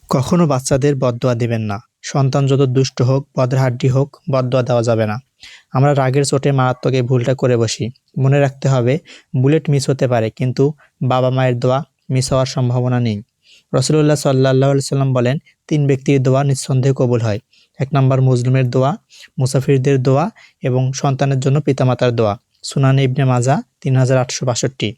কখনো বাচ্চাদের বদদোয়া দিবেন না। সন্তান যত দুষ্ট হোক, বদহাড্ডি হোক, বদদোয়া দেওয়া যাবে না। আমরা রাগের চোটে মারাত্মক এই ভুলটা করে বসি। মনে রাখতে হবে, বুলেট মিস হতে পারে, কিন্তু বাবা-মায়ের দোয়া মিস হওয়ার সম্ভাবনা নেই। রাসূলুল্লাহ সাল্লাল্লাহু আলাইহি সাল্লাম বলেন, ৩ ব্যক্তির দোয়া নিঃসন্দেহে কবুল হয়। ১ নাম্বার মুসলিমের দোয়া, মুসাফিরদের দোয়া এবং সন্তানের জন্য পিতামাতার দোয়া। সুনানে ইবনে মাজাহ ৩৮৬২।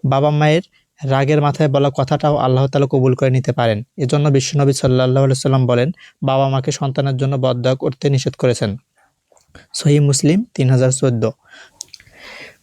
বাবা-মায়ের রাগের মাথায় বলা কথাটাও আল্লাহ তাআলা কবুল করে নিতে পারেন। এজন্য বিশ্বনবী সাল্লাল্লাহু আলাইহি সাল্লাম বলেন, বাবা-মাকে সন্তানের জন্য বদদোয়া করতে নিষেধ করেছেন। সহিহ মুসলিম ৩০১৪।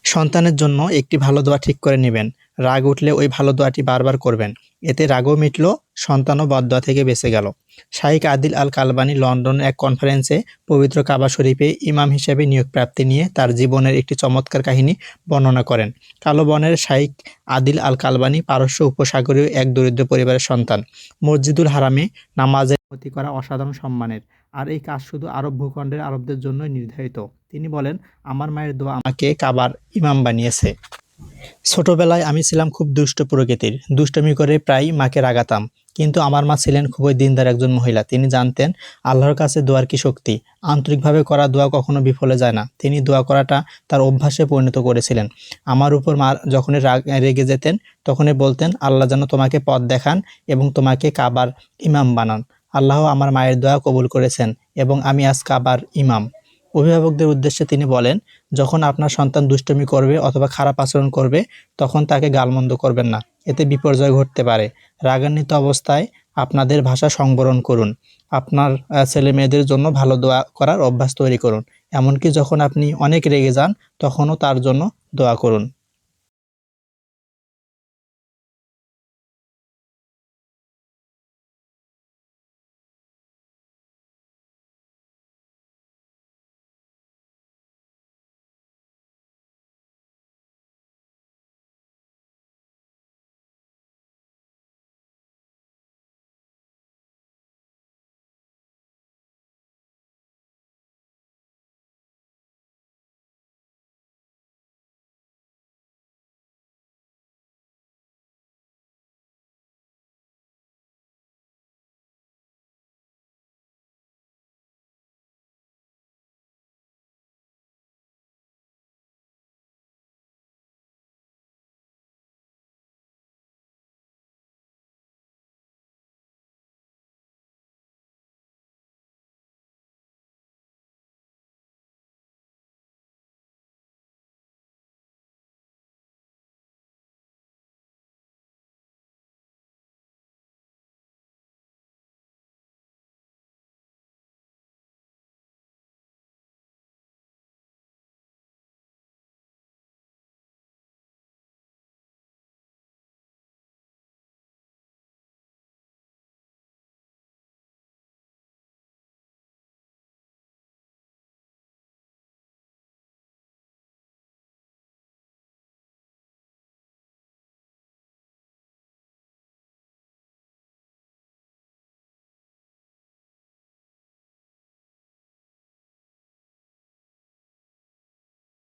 সন্তানের জন্য একটি ভালো দোয়া ঠিক করে নেবেন। রাগ উঠলে ওই ভালো দোয়াটি বারবার করবেন। এতে রাগও মিটল, সন্তানও বদদোয়া থেকে বেঁচে গেল। শাইখ আদিল আল কালবানী লন্ডনের এক কনফারেন্সে পবিত্র কাবা শরীফে ইমাম হিসেবে নিয়োগ প্রাপ্তি নিয়ে তার জীবনের একটি চমৎকার কাহিনী বর্ণনা করেন। কালো বর্ণের শাইখ আদিল আল কালবানী পারস্য উপসাগরীয় এক দরিদ্র পরিবারের সন্তান। মসজিদুল হারামে নামাজের ইমামতি করা অসাধারণ সম্মানের, আর এই কাজ শুধু আরব ভূখণ্ডের আরবদের জন্যই নির্ধারিত। তিনি বলেন, আমার মায়ের দোয়া আমাকে কাবার ইমাম বানিয়েছে। ছোটবেলায় আমি ছিলাম খুব দুষ্ট প্রকৃতির। দুষ্টামি করে প্রায় মাকে রাগাতাম। কিন্তু আমার মা ছিলেন খুবই দিনদার একজন মহিলা। তিনি জানতেন আল্লাহর কাছে দোয়ার কি শক্তি। আন্তরিকভাবে করা দোয়া কখনো বিফলে যায় না। তিনি দোয়া করাটা তার অভ্যাসে পরিণত করেছিলেন। আমার উপর মা যখনই রেগে যেতেন, তখনই বলতেন, আল্লাহ যেন তোমাকে পথ দেখান এবং তোমাকে কাবার ইমাম বানান। আল্লাহ আমার মায়ের দোয়া কবুল করেছেন এবং আমি আজ কাবার ইমাম। অভিভাবকদের উদ্দেশ্যে তিনি বলেন, যখন আপনার সন্তান দুষ্টুমি করবে অথবা খারাপ আচরণ করবে, তখন তাকে গালমন্দ করবেন না। এতে বিপর্যয় ঘটতে পারে। রাগান্বিত অবস্থায় আপনাদের ভাষা সংবরণ করুন। আপনার ছেলেমেয়েদের জন্য ভালো দোয়া করার অভ্যাস তৈরি করুন। এমনকি যখন আপনি অনেক রেগে যান, তখনও তার জন্য দোয়া করুন।